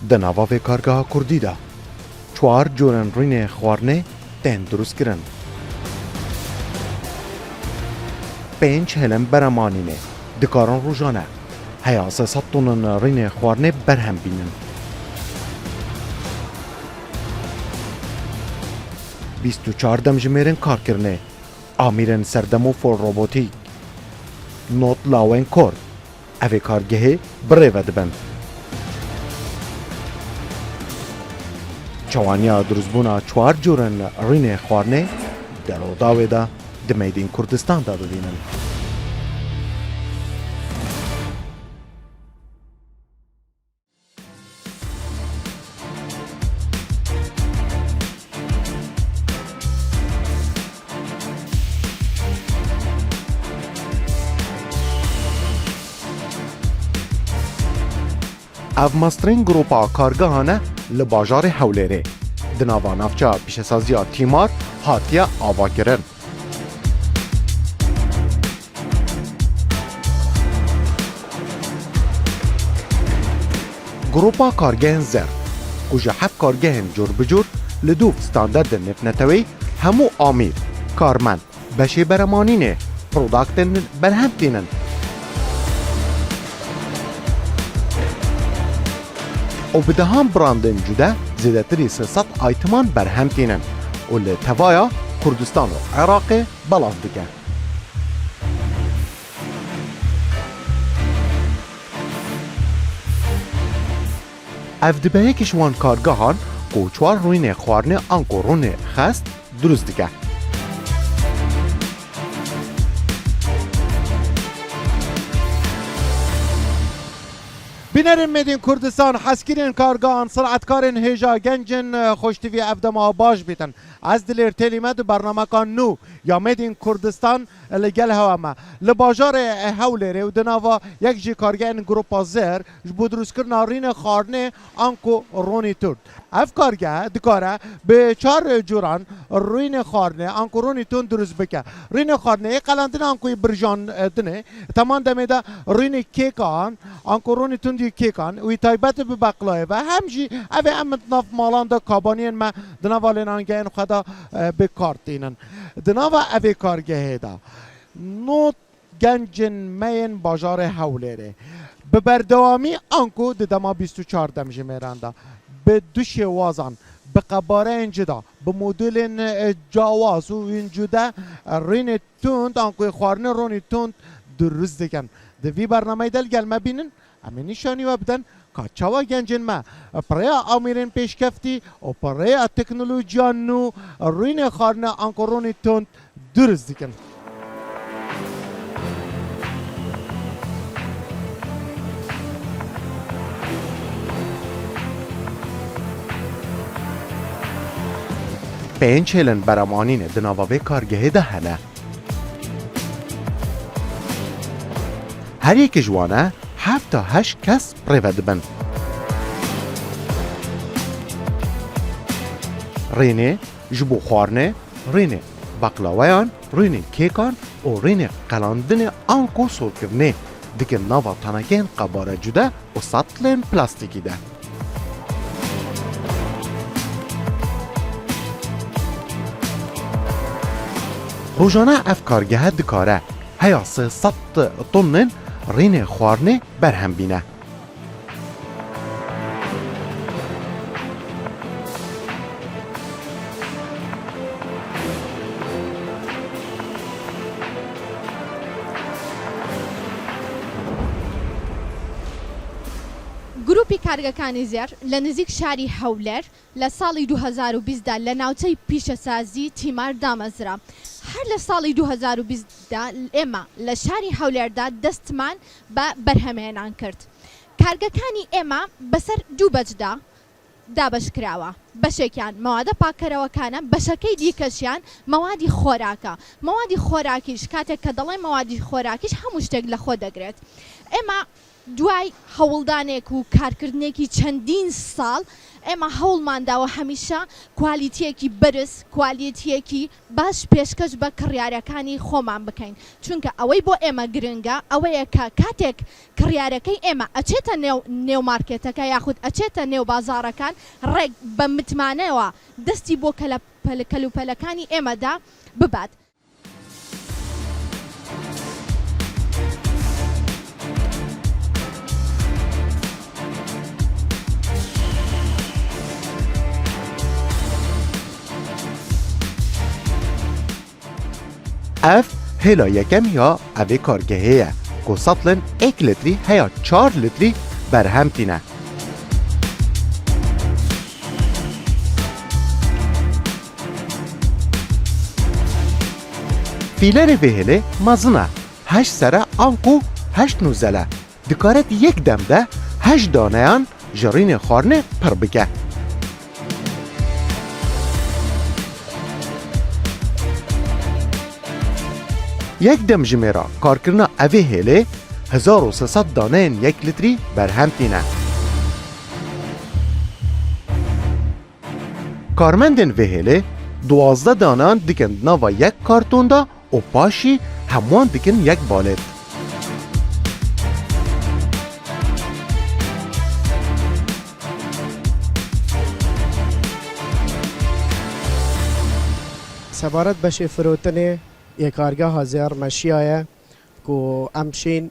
دناوا به کارگاه کردی دا چوار جورن رین خوارنه تن دروست کرن. 5 هلم برمانینه دکاران روزانه هیا 300 تن رین خوارنه برهم بینن. 24 دمجمرن کار کرنه آمیرن سردمو فور روبوتیک نوت لاوین کور اوی کارگه بریو دبن. چوانیا دروزبونا چوار جورن رین خوارنه در داوی دا دمیدین کردستان دا ببینن. اف مسترین گروپا کارگاهانه لباجار حولره دناوا نفچا پیشسازیا تیمار هاتیا آوا کرن. گروپا کارگهن زر کجا 7 کارگهن جور بجور لدوف ستاندرد نفنتوی همو آمیر کارمند بشه برمانینه پروداکتن برهم دینن. و بدهم براندن جدا زیادتری 300 آیتمان برهم تینن و لتوایا کردستان و عراق بلاف دیگه. اف دبه کشوان کارگاهان کوچوار روین خوارنه آنکو رون خست درست دیگه. بینرین میدین کردستان حسکرین کارگان سرعتکارین هیجا گنجن خوشتوی افدما باش بیتن از دلیر تلیمت برنامه کان نو یا میدین کردستان لگل هوا لباجار حوله و دناوا یک جی کارگین گروپا زر بود روز کرنا رین خارنه آنکو رونی تورد اف کارگه دکاره به 4 جوران رین خارنه آنکو رونی تون درست بکه رین خارنه قلندن آنکوی برجان دنه تمام دمیده رین کیکان آنکو رونی تون دی کیکان وی تایبت به بقلای و همجی اوه امت ناف مالان دا کابانین ما دناوا لنانگین خدا به کارتینن دناوا اوه کارگه دا نوت گنجن مین باجار حوله به بردوامی آنکو دما 24 دمجه میرنده به دو شوازان به قباره اینجدا به مدل جواز و اینجدا رین توند آنکوی خوارنه رونی توند درست دیگن دوی برنامه دل گل مبینن امی نشانی و بدن کچاوا گنجن ما پریا آمیرین پیشکفتی و پریا تکنولوژیا نو رین خوارنه آنکو رونی توند درست دیگن. پنج هلن برمانین دناوه کارگه ده هنه هر یک جوانه 7 تا 8 کس پریود بن رینه جبو خوارنه رینه بقلاویان رینه کیکان و رینه قلاندن آنکو سرکرنه دیگه ناوا تنگین قباره جده و سطلین پلاستیکی ده روزانه اف کارگه دکاره هیا 300 تنن رین خوارنه برهم بینه. گروپی کارگەکانی زێر لە نزیک شاری هەولێر لە ساڵی 2020دا لە ناوچەی پیشەسازی تیمار دامەزرا. هەر لە ساڵی 2020دا ئێمە لە شاری هەولێردا دەستمان بە بەرهەمهێنان کرد. کارگەکانی ئێمە بەسەر 2 بەجدا دابەشکراوە. بەشێکیان مەوادە پاکەرەوەکانە بەشەکەی دیکەشیان مەوادی خۆراکە. مەوادی خۆراکیش کاتێک کە دەڵێ مەوادی خۆراکیش هەموو شتێک لە خۆ دەگرێت. ئێمە دوای هەوڵدانێک و کارکردنێکی چەندین ساڵ ئێمە هەوڵمانداوە هەمیشە کوالیتیەکی بەرز کوالیتیەکی باش پێشکەش بە کڕیارەکانی خۆمان بکەین چونکە ئەوەی بۆ ئێمە گرنگە ئەوەیە کە کاتێک کڕیارەکەی ئێمە ئەچێتە نێو مارکێتەکە یاخود ئەچێتە نێو بازاڕەکان ڕێک بە متمانەوە دەستی بۆ کەلوپەلەکانی ئێمەدا ببات. اف هلا یکم یا اوی کارگهیه که سطلن 1 لیتری هیا 4 لیتری برهم تینه. فیلر وهله مزنه 8 سره آنکو 8 نوزله دکارت یک دمده 8 دانهان جرین خارنه پر بگه. یک دم جمیرا کارکرنا اوی هله 1300 دانه 1 لیتری برهم تینه. کارمندن وهله 12 دانان دیکن نوا یک کارتون دا و پاشی همان دیکن یک بالت. سبارت بشه فروتنه یک کارگاه هزار مشیایه کو امشین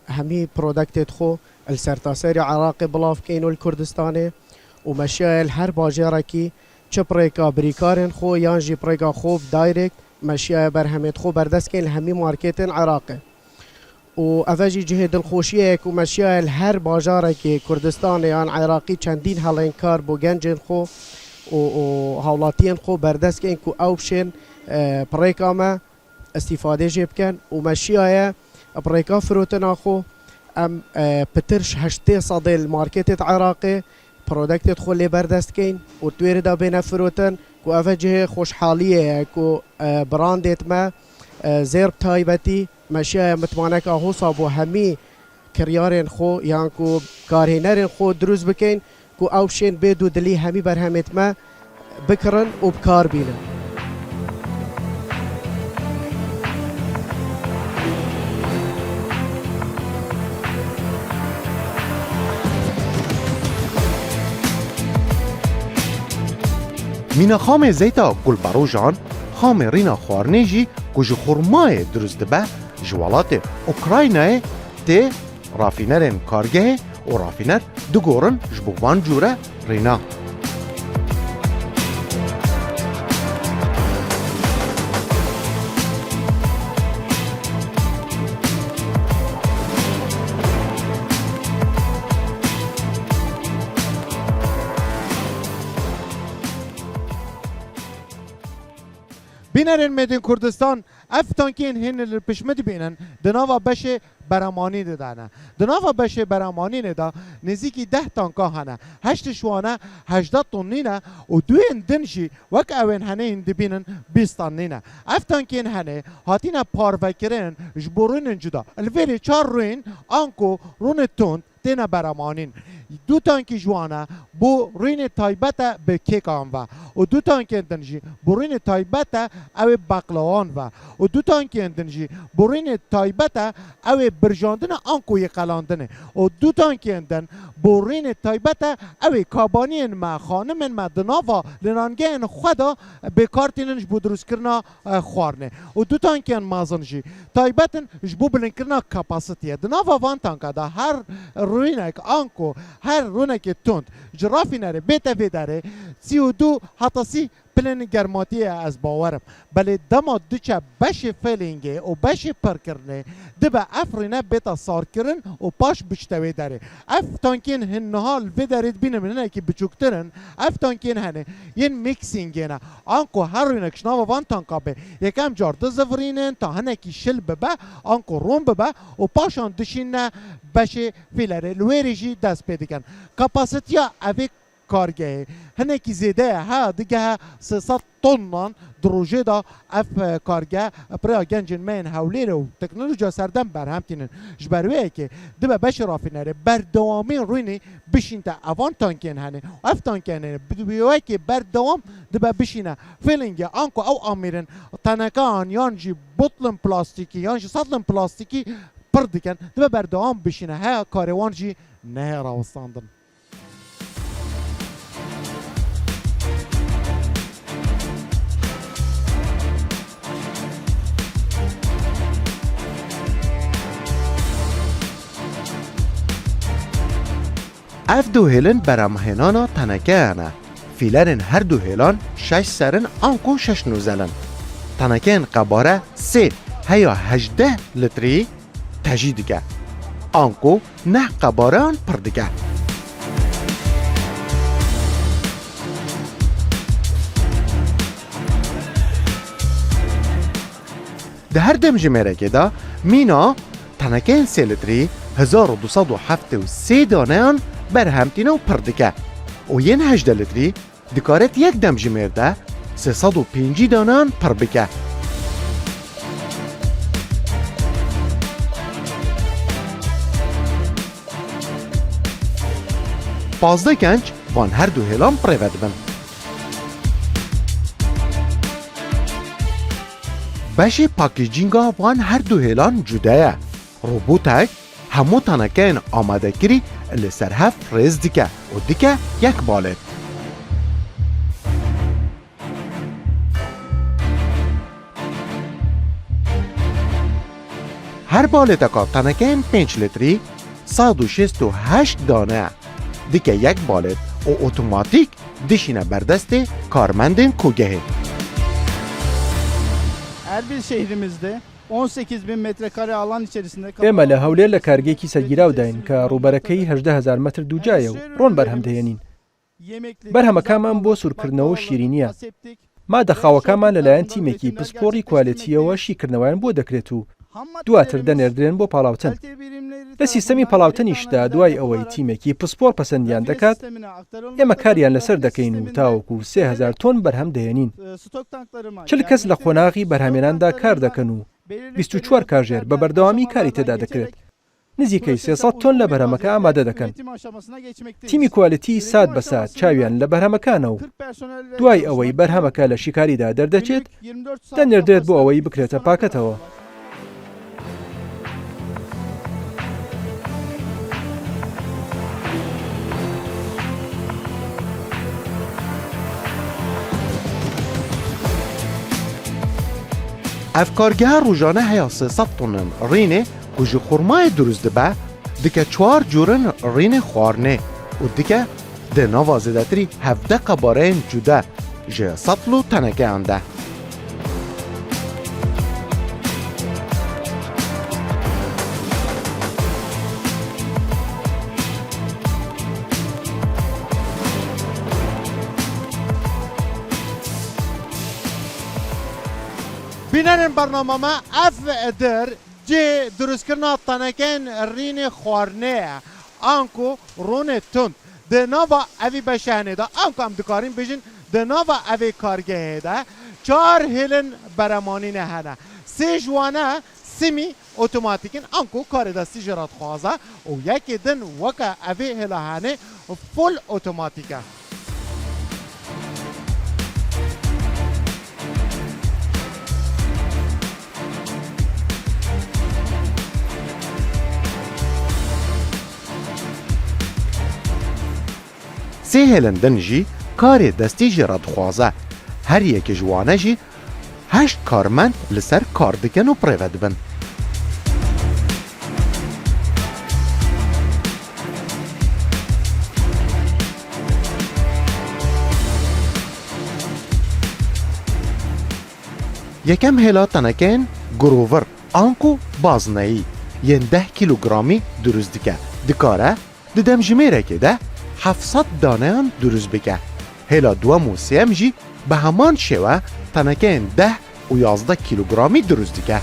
همی پرودکت خو السرتاسری عراقی بلاف کینو الکردستانه و مشیایه هر باجره کی چه پریکا بریکارن خو یانجی پریکا خوب دایرکت مشیایه برهمت خو بردست کین همی مارکتن عراقی و افجی جهد الخوشیه کو مشیایه هر باجره کی کردستان یان عراقی چندین هلین کار بو گنجن خو و حولاتین خو بردست کین کو اوبشن پریکا ما استفاده جيب كان ومشيها بريكا فروتنا خو ام بترش هشتي صدي الماركت عراقي برودكت تدخل لي بردست كين وتويردا بين فروتن كو افجه خوش حاليه كو براندت ما زير تايبتي مشيها متمانكا هو صابو همي كريارين خو يعني كو كارهنرين خو دروز بكين كو اوشين بيدو دلي همي برهمت ما بكرن وبكار بينا. مینا خام زیتا گل باروجان خام رینا خوارنیجی کج خرمای درست به جوالات اوکراینای ته رافینرن کارگه و رافینر دگورن جبوان جوره رینا. بینرین مدین کردستان افتانکین هن الپشمد بینن دناوا بشه برامانی دادنه دناوا بشه برامانی ندا نزیکی 10 تانکا هنه 8 شوانه 80 تونینه و دوین دنشی وک اوین هنه این دبینن 20 تونینه افتانکین هنه هاتینا پاروکرین جبورین جدا الویری 4 روین آنکو رون تون تینا برامانین 2 تانکی جوانه بو روین تایبت به کیکان و 2 تانکی دنجی بو روین تایبت او بقلاوان و 2 تانکی دنجی بو روین تایبت او برجاندن آنکو یقلاندنه و 2 تانکی دن بو روین تایبت او کابانین ما خانمن ما دناوا لنانگین خدا به کارتینش بو دروس کرنا خوارنه و 2 تانکی مازنجی تایبتن جبو بلن کرنا کپاسیتیه دناوا وان تانکا دا هر روینک آنکو هر رونک تند جرافی نره بیت وی داره 32 حتی پلن گرماتیه از باورم بله دما دوچه بش فیلینگه و بش پر کرنه دبا افرینه بیتا سار کرن و پاش بشتوی داره اف تانکین هنها وی دارید بینه منه که بچوکترن اف تانکین هنه ین میکسینگه نه آنکو هر رینک شناو وان تانکا به یکم جار دزفرینن تا هنه کی شل ببه آنکو روم ببه و پاشان دشین بش فیلره لویریجی دست پیدکن کپاسیتیا اوی کارگه هنه کی زیده ها دیگه 300 طنن دروژه دا اف کارگه برای گنجن من حولی رو تکنولوژیا سردم برهم تینن جبروه که دبه بش رافینره بردوامی روینی بشین تا اوان تانکین هنه اف تانکین هنه بیوه که بردوام دبه بشینه فیلنگه آنکو او آمیرن تنکان یانجی بطلن پلاستیکی یانجی سطلن پلاستیکی پر دکن دبه بردوام بشینه ها کاروانجی نه راوستاندن اف دو هیلن برامهنانا تنکه انا فیلرن هر دو هیلان 6 سرن آنکو 6 نوزلن تنکه قباره 3 هیا 18 لتری تجیدگه آنکو نه قباره آن پردگه ده هر دم جمعره که دا مینا تنکه 3 لتری 1273 دانه آن برهمتینه و پردکه و ین 18 لتری دکارت یک دم جمرده 305 دانه پر بکه پازده گنج وان هر دو هلان پریود بن بشه پاکیجینگا وان هر دو هلان جدایه روبوتک همو تنکین آماده کری لسر هفت ریز دیکه و دیکه یک بالت هر بالت اکا تنکین 5 لتری 168 دانه دیکه یک بالت و اتوماتیک دیشینه بردست کارمندین کوگهی Erbil şehrimizde 18.000 metrekare alan içerisinde ئێمە لە هەولێر لە کارگێکی سەرگیراوداین کە ڕووبەرەکەی 18,000 متر دووجایە و ڕۆن بەرهەم دەهێنین. بەرهەمەکانمان بۆ سوورکردنەوە شیرینیە. مادەخاوەکانمان لەلایەن تیمێکی پسپۆڕی کوالێتیەوە شیکردنەوەیان بۆ دەکرێت و دواتر دەنێردرێن بۆ پاڵاوتن. لە سیستەمی پاڵاوتنیشدا دوای ئەوەی تیمێکی پسپۆڕ پەسەندیان دەکات، ئێمە کاریان لەسەر دەکەین و تاوەکو 3,000 تۆن بەرهەم دەهێنین. 40 کەس لە قۆناغی بەرهەمێناندا کار دەکەن و 24 کارژێر بە بەردەوامی کاری تێدا دەکرێت. نزیکەی 300 تۆن لە بەرهەمەکە ئامادە دەکەن. تیمی کوالەتی سات بە سات چاویان لە بەرهەمەکانە و دوای ئەوەی بەرهەمەکە لە شیکاریدا دەردەچێت دەنێردرێت بۆ ئەوەی بکرێتە پاکەتەوە. افکارگه روزانه هیا 300 تونن رینه و جو خورمای دروز دبه دیگه 4 جورن رین خوارنه و دیگه ده نوازده تری 17 قباره جوده جه سطلو تنکه انده بینن برنامه ما اف در جه درست کرنا تنکن رین خوارنه آنکو رون تند ده نوا اوی بشهنه دا آنکو هم دکارین بجن ده نوا اوی کارگه ده 4 هلن برمانی نه هنه 3 جوانه سیمی اتوماتیکن آنکو کار دستی جرات خوازه و یکی دن وکا اوی هلهانه فول اتوماتیکه سه هلندن جی کار دستی جراد خوازه هر یک جوانه جی 8 کارمند لسر کار دکن و پریود بن یکم هلا تنکن گروور آنکو بازنایی ین 10 کیلوگرامی دروز دکه دکاره ددم جمیره که ده 700 دانه هم دروز بکه هلا دو موسیم جی به همان شوه تنکن 10 و 11 کیلوگرامی دروز دکه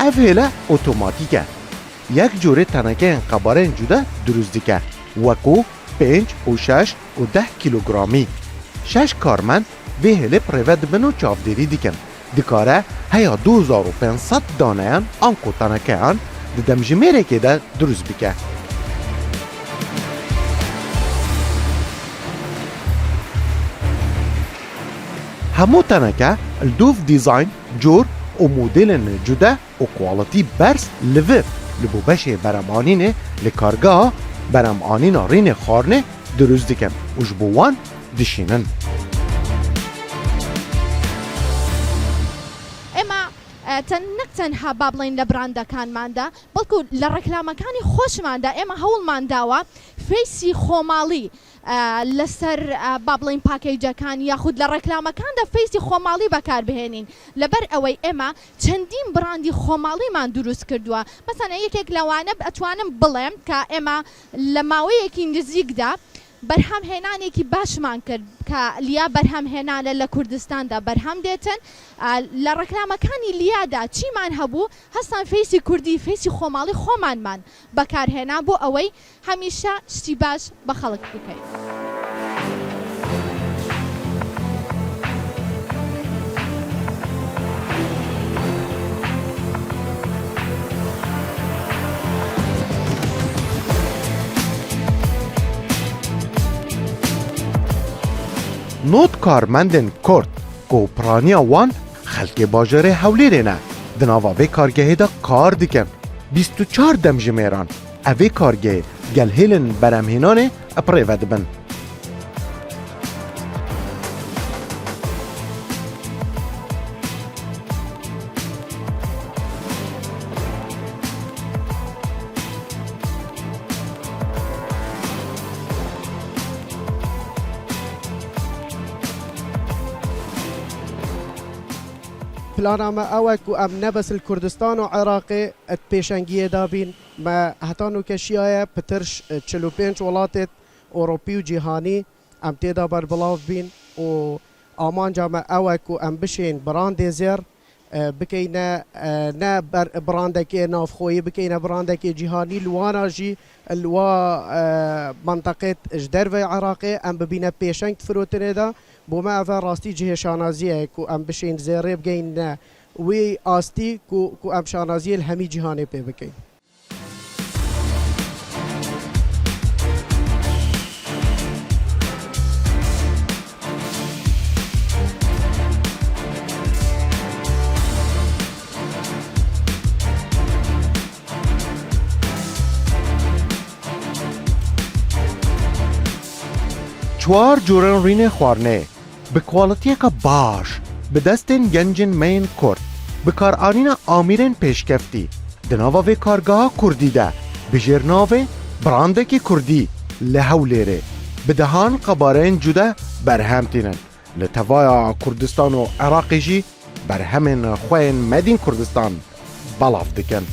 ev hêle otomatîk e. Yek corê tenekeyên qebareyên cuda durust dike wekû 5 û 6 û 10 kilogramî. 6 karmend vê hêlê prêve dibin û çavdêrî dikin. Dikare heya 2500 daneyan anko tenekeyan di demjimêrekê de durust bike. Hemû teneke li dûv dîzayn, cor û modêlên cuda û kwalitî bers li vir li bo beşê beremanînê li kargeha beremanîna rênê xwarinê durust dikin û ji bo wan dişînin. نەک تەنها با بڵین لە براندەکانماندا بەڵکو لە ڕێکلامەکانی خۆشماندا ئێمە هەوڵمان داوە فەیسی خۆماڵی لەسەر با بڵین پاکەیجەکان یاخود لە ڕێکلامەکاندا فەیسی خۆماڵی بەکاربهێنین لەبەر ئەوەی ئێمە چەندین براندی خۆماڵیمان دروست کردووە. مەسەڵەن یەکێک لەوانە ئەتوانم بڵێم کە ئێمە لە ماوەیەکی نزیکدا بەرهەمهێنانێکی باشمان کرد کە لیا بەرهەمهێنانە لە کوردستاندا بەرهەم دێتن لە ڕێکلامەکانی لیادا چیمان هەبوو هەستان فەیسی کوردی فەیسی خۆماڵی خۆمانمان بەکارهێنا بۆ ئەوەی هەمیشە شتی باش بە خەڵک بکەین. Not karmendên Kurd gopiraniya wan xelkê bajarê Hewlêrê ne. Di nava vê kargehê de kar dikin. 24 demjimêran. Ev vê kargehê gel hêlin beremhênanê pirêve dibin. پلانا ما اوک و ام نبس الكردستان و عراقي اتبيشنگيه دابين ما هتانو كشيايا بترش 45 ولاتت اوروبي و جهاني ام تيدا بربلاف بين و امان جامع اوک و ام بشين براندي زير بكينا نا براندكي ناف خوي بكينا براندكي جهاني لوانا جي الوا منطقة جدرفي عراقي ام ببينا بيشنگ فروتنه دا بوما افا راستي جهه شانازيه كو ام بشين زيري بگين وي آستي كو ام شانازيه الهمي جهاني بي بكين. چوار جورن رینê xwarinê bi kwalitiyeka baş bi destên gencên meyên Kurd bi karanîna amîrên pêşkeftî di nava vê kargeha Kurdî de bi jêrnavê Brandekî Kurdî li Hewlêrê bi dehan qebareyên cuda berhem tînin. Li tevaya Kurdistan û Iraqê jî berhemên xwe yên Medîn Kurdistan belav dikin.